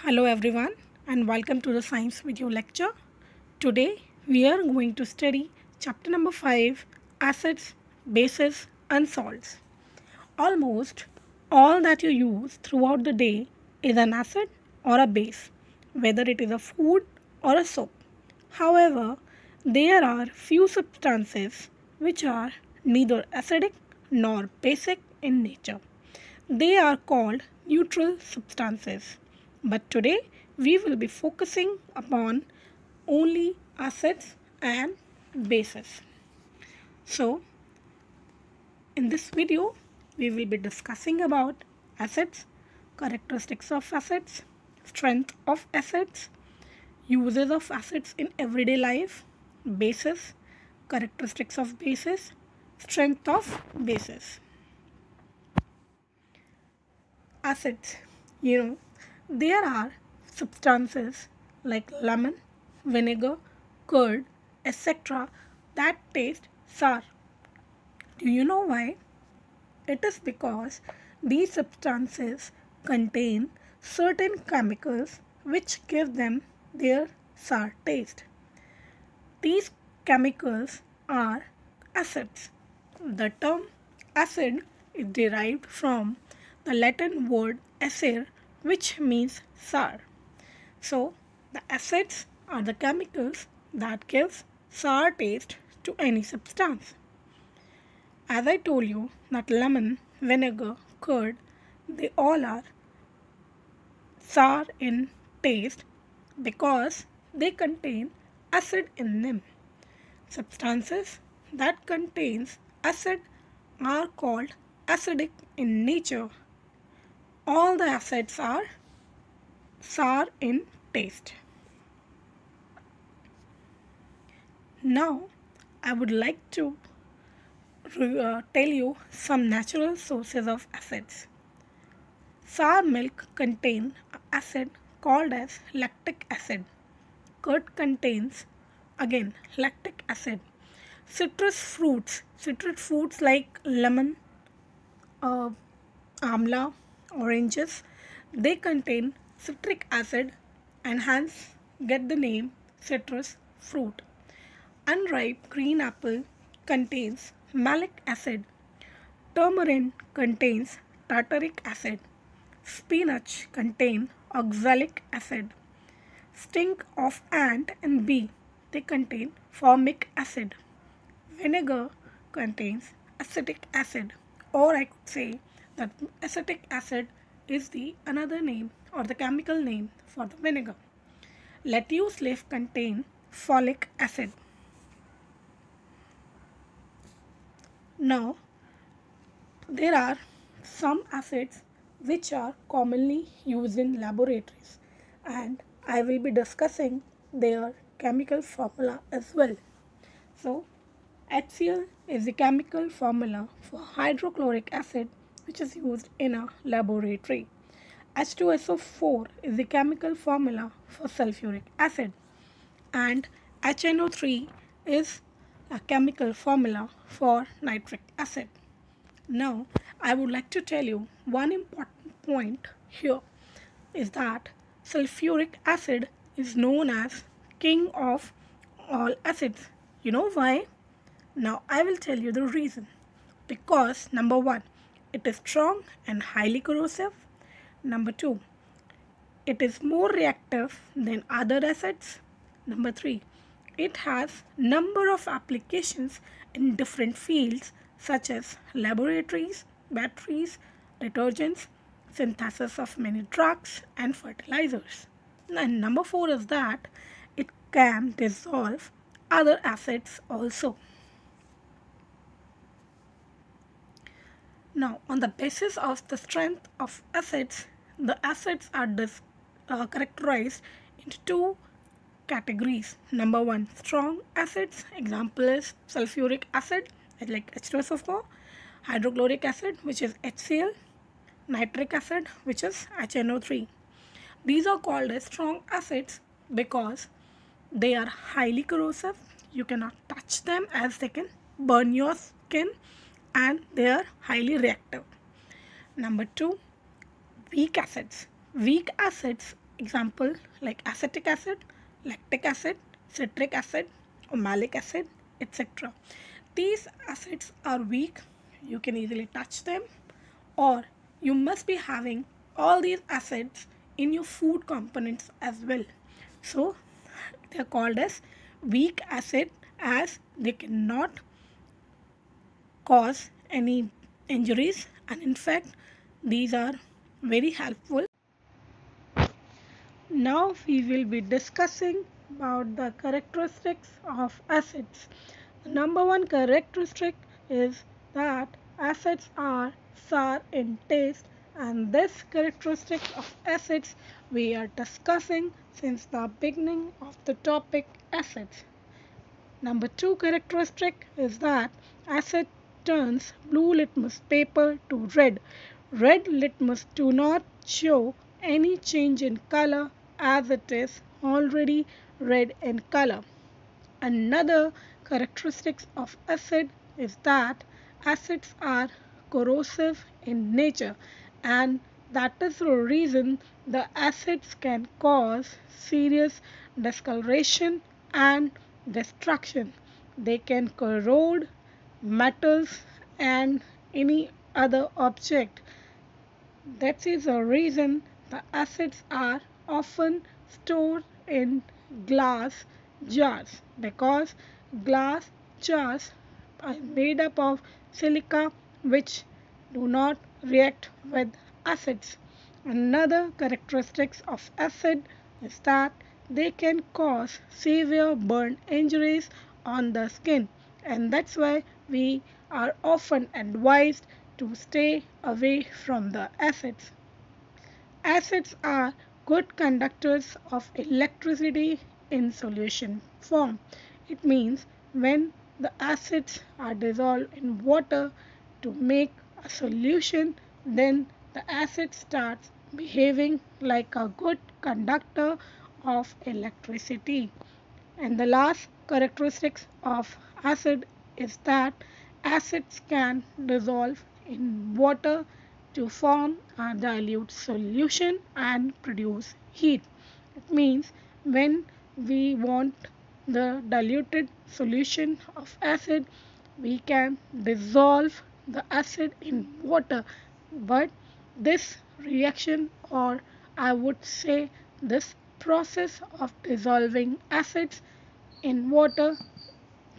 Hello everyone and welcome to the science video lecture. Today we are going to study chapter number 5, acids, bases and salts. Almost all that you use throughout the day is an acid or a base, whether it is a food or a soap. However, there are few substances which are neither acidic nor basic in nature. They are called neutral substances. But today we will be focusing upon only acids and bases. So in this video we will be discussing about acids, characteristics of acids, strength of acids, uses of acids in everyday life, bases, characteristics of bases, strength of bases. Acids, there are substances like lemon, vinegar, curd, etc. that taste sour. Do you know why? It is because these substances contain certain chemicals which give them their sour taste. These chemicals are acids. The term acid is derived from the Latin word acer, which means sour. So the acids are the chemicals that gives sour taste to any substance. As I told you that lemon, vinegar, curd, they all are sour in taste because they contain acid in them. Substances that contains acid are called acidic in nature. All the acids are sour in taste. Now I would like to tell you some natural sources of acids. Sour milk contains acid called as lactic acid. Curd contains again lactic acid. Citrus fruits like lemon, amla, oranges, they contain citric acid and hence get the name citrus fruit. Unripe green apple contains malic acid. Tamarind contains tartaric acid. Spinach contains oxalic acid. Sting of ant and bee, they contain formic acid. Vinegar contains acetic acid, or I could say that acetic acid is the another name or the chemical name for the vinegar. Lettuce leaf contain folic acid. Now there are some acids which are commonly used in laboratories and I will be discussing their chemical formula as well. So HCl is the chemical formula for hydrochloric acid which is used in a laboratory. H2SO4 is the chemical formula for sulfuric acid and HNO3 is a chemical formula for nitric acid. Now I would like to tell you one important point here is that sulfuric acid is known as king of all acids. You know why? Now I will tell you the reason. Because number 1, it is strong and highly corrosive. Number 2, it is more reactive than other acids. Number 3, it has number of applications in different fields such as laboratories, batteries, detergents, synthesis of many drugs and fertilizers. And number 4 is that it can dissolve other acids also. Now, on the basis of the strength of acids, the acids are characterized into 2 categories. Number 1, strong acids. Example is sulfuric acid, like H2SO4, hydrochloric acid, which is HCl, nitric acid, which is HNO3. These are called as strong acids because they are highly corrosive. You cannot touch them as they can burn your skin and they are highly reactive. Number 2, weak acids. Weak acids Example like acetic acid, lactic acid, citric acid, or malic acid, etc. These acids are weak, you can easily touch them, or you must be having all these acids in your food components as well. So they are called as weak acid as they cannot cause any injuries, and in fact these are very helpful. Now we will be discussing about the characteristics of acids. The number one characteristic is that acids are sour in taste, and this characteristic of acids we are discussing since the beginning of the topic acids. Number two characteristic is that acid turns blue litmus paper to red. Red litmus do not show any change in color as it is already red in color. Another characteristic of acid is that acids are corrosive in nature, and that is the reason the acids can cause serious discoloration and destruction. They can corrode metals and any other object. That is the reason the acids are often stored in glass jars, because glass jars are made up of silica which do not react with acids. Another characteristic of acid is that they can cause severe burn injuries on the skin, and that's why we are often advised to stay away from the acids. Acids are good conductors of electricity in solution form. It means when the acids are dissolved in water to make a solution, then the acid starts behaving like a good conductor of electricity. And the last characteristics of acid is that acids can dissolve in water to form a dilute solution and produce heat. It means when we want the diluted solution of acid, we can dissolve the acid in water, but this reaction, or I would say this process of dissolving acids in water,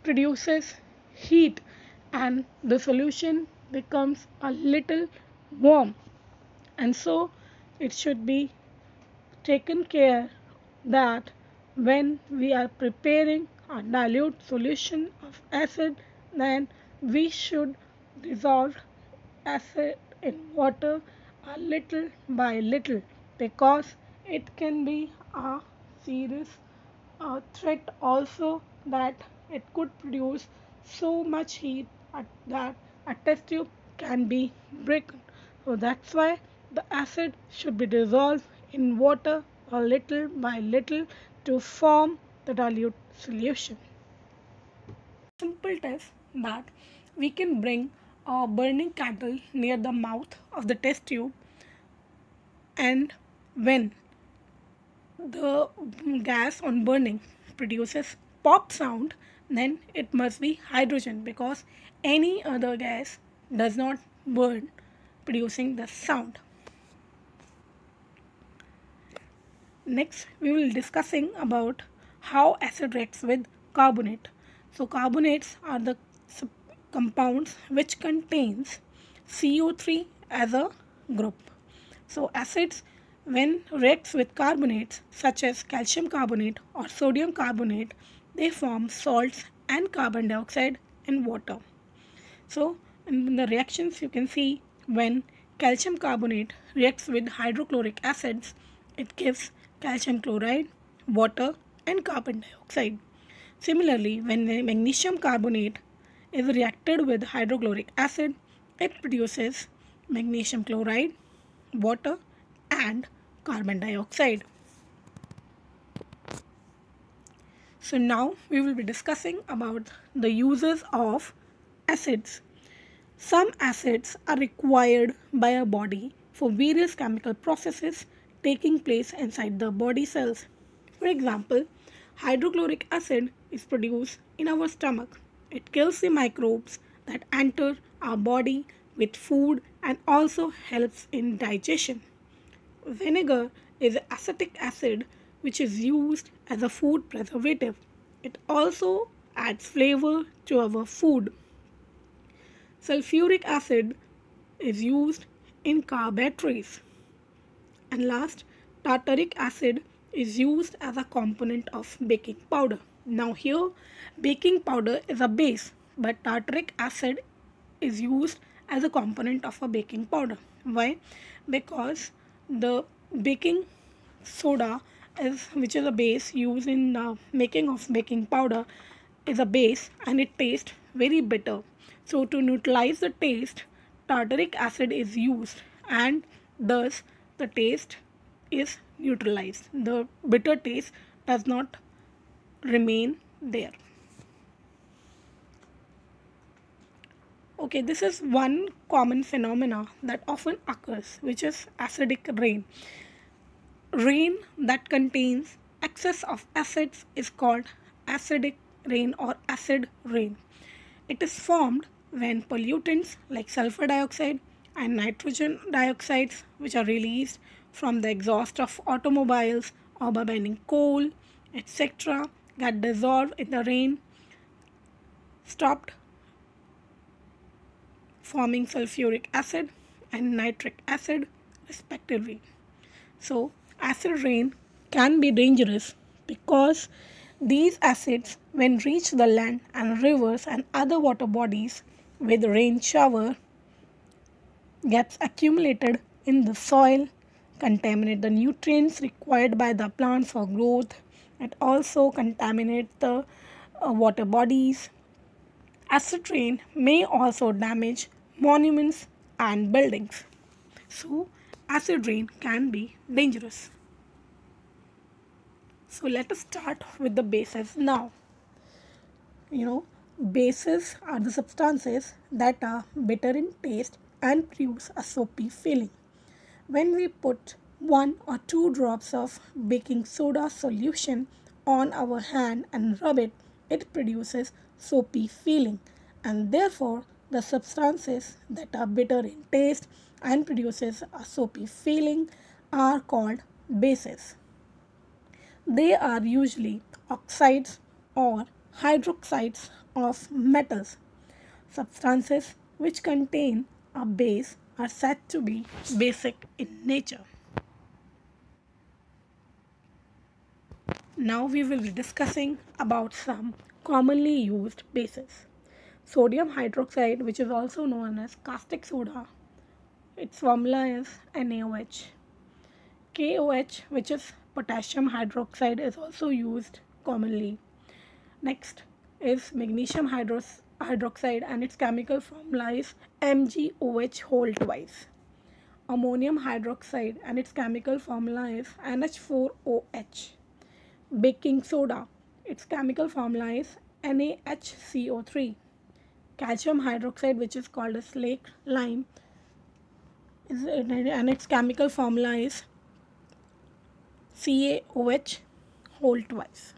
produces heat, and the solution becomes a little warm, and so it should be taken care that when we are preparing a dilute solution of acid, then we should dissolve acid in water a little by little, because it can be a serious threat also, that it could produce so much heat that a test tube can be broken. So that's why the acid should be dissolved in water a little by little to form the dilute solution. Simple test that we can bring a burning candle near the mouth of the test tube, and when the gas on burning produces pop sound, then it must be hydrogen, because any other gas does not burn producing the sound. Next we will discussing about how acid reacts with carbonate. So carbonates are the compounds which contains CO3 as a group. So acids when reacts with carbonates such as calcium carbonate or sodium carbonate, they form salts and carbon dioxide in water. So in the reactions you can see when calcium carbonate reacts with hydrochloric acids, it gives calcium chloride, water and carbon dioxide. Similarly, when the magnesium carbonate is reacted with hydrochloric acid, it produces magnesium chloride, water and carbon dioxide. So now we will be discussing about the uses of acids. Some acids are required by our body for various chemical processes taking place inside the body cells. For example, hydrochloric acid is produced in our stomach. It kills the microbes that enter our body with food and also helps in digestion. Vinegar is acetic acid which is used as a food preservative. It also adds flavor to our food. Sulfuric acid is used in car batteries. And last, tartaric acid is used as a component of baking powder. Now here, baking powder is a base, but tartaric acid is used as a component of a baking powder. Why? Because the baking soda which is a base used in making of baking powder is a base and it tastes very bitter. So to neutralize the taste, tartaric acid is used and thus the taste is neutralized. The bitter taste does not remain there. Okay, this is one common phenomena that often occurs, which is acidic rain. Rain that contains excess of acids is called acidic rain or acid rain. It is formed when pollutants like sulfur dioxide and nitrogen dioxides, which are released from the exhaust of automobiles or by burning coal, etc., get dissolved in the rain, stopped forming sulfuric acid and nitric acid respectively. So acid rain can be dangerous because these acids, when reach the land and rivers and other water bodies with rain shower, gets accumulated in the soil, contaminate the nutrients required by the plants for growth. It also contaminates the water bodies. Acid rain may also damage monuments and buildings. So acid rain can be dangerous. So let us start with the bases now. Bases are the substances that are bitter in taste and produce a soapy feeling. When we put 1 or 2 drops of baking soda solution on our hand and rub it, it produces soapy feeling, and therefore the substances that are bitter in taste and produces a soapy feeling are called bases. They are usually oxides or hydroxides of metals. Substances which contain a base are said to be basic in nature. Now we will be discussing about some commonly used bases. Sodium hydroxide, which is also known as caustic soda, its formula is NaOH. KOH, which is potassium hydroxide, is also used commonly. Next is magnesium hydroxide and its chemical formula is MgOH whole twice. Ammonium hydroxide and its chemical formula is NH4OH. Baking soda, its chemical formula is NaHCO3. Calcium hydroxide, which is called as slaked lime, and its chemical formula is CaOH whole twice.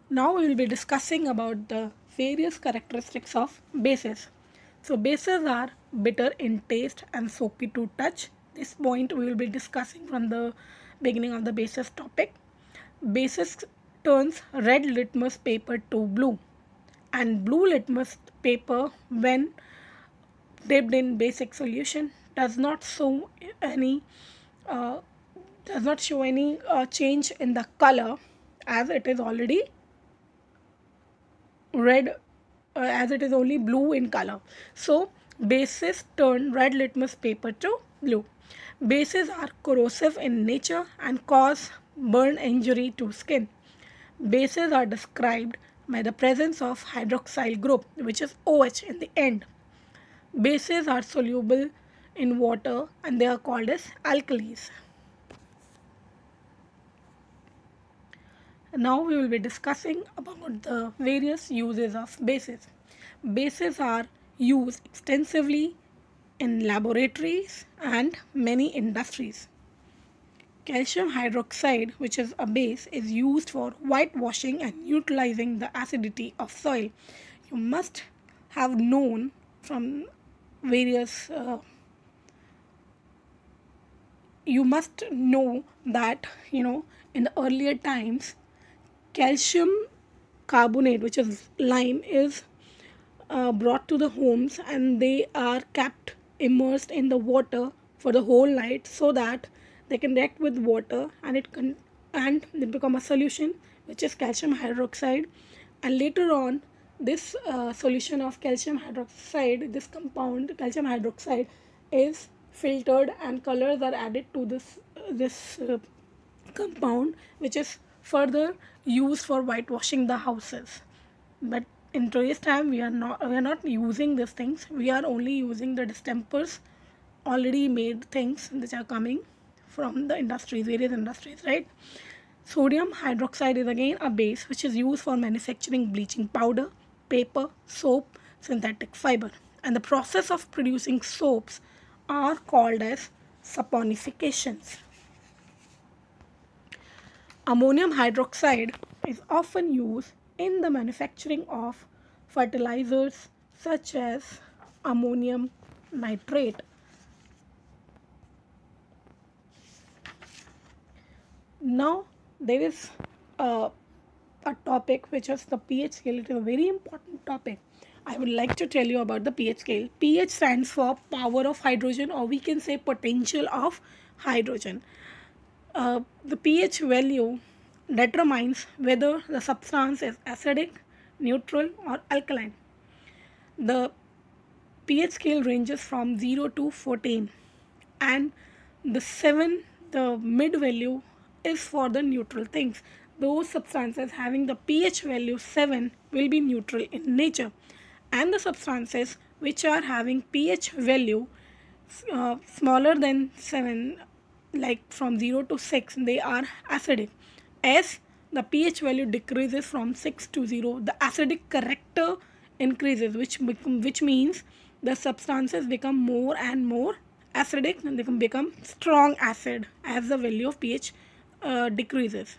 Now we will be discussing about the various characteristics of bases. So bases are bitter in taste and soapy to touch. This point we will be discussing from the beginning of the bases topic. Bases turns red litmus paper to blue, and blue litmus paper when dipped in basic solution does not show any change in the color, as it is already red, as it is only blue in color. So bases turn red litmus paper to blue. Bases are corrosive in nature and cause burn injury to skin. Bases are described by the presence of hydroxyl group, which is OH in the end. Bases are soluble in water and they are called as alkalis. Now we will be discussing about the various uses of bases. Bases are used extensively in laboratories and many industries. Calcium hydroxide, which is a base, is used for whitewashing and neutralizing the acidity of soil. You must have known from various you must know that in the earlier times, calcium carbonate, which is lime, is brought to the homes, and they are kept immersed in the water for the whole night so that they can react with water, and and they become a solution, which is calcium hydroxide. And later on, this solution of calcium hydroxide, this compound calcium hydroxide, is filtered and colors are added to this compound, which is further used for whitewashing the houses. But in today's time, we are not using these things. We are only using the distempers, already made things which are coming from the industries, various industries, right? Sodium hydroxide is again a base which is used for manufacturing bleaching powder, paper, soap, synthetic fiber. And the process of producing soaps are called as saponifications. Ammonium hydroxide is often used in the manufacturing of fertilizers such as ammonium nitrate. Now, there is a topic which is the pH scale. It is a very important topic. I would like to tell you about the pH scale. pH stands for power of hydrogen, or we can say potential of hydrogen. The pH value determines whether the substance is acidic, neutral, or alkaline. The pH scale ranges from 0 to 14, and the mid value is for the neutral things. Those substances having the pH value 7 will be neutral in nature, and the substances which are having pH value smaller than 7, like from 0 to 6, they are acidic. As the pH value decreases from 6 to 0, the acidic character increases, which means the substances become more and more acidic, and they can become strong acid as the value of pH decreases.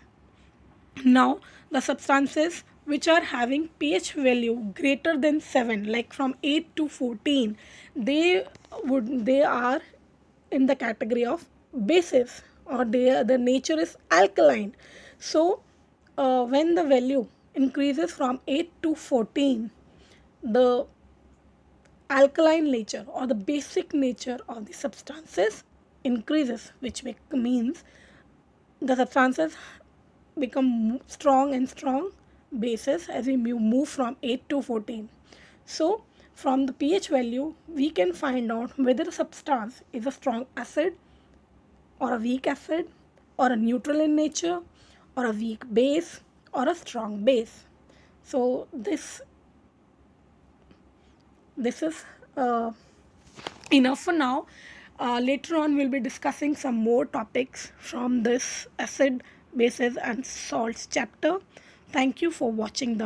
Now, the substances which are having pH value greater than 7, like from 8 to 14, they are in the category of bases, or the nature is alkaline. So when the value increases from 8 to 14, the alkaline nature or the basic nature of the substances increases, which means the substances become strong and strong bases as we move from 8 to 14. So from the pH value, we can find out whether a substance is a strong acid or a weak acid, or a neutral in nature, or a weak base, or a strong base. So this is enough for now. Later on, we'll be discussing some more topics from this acid, bases, and salts chapter. Thank you for watching the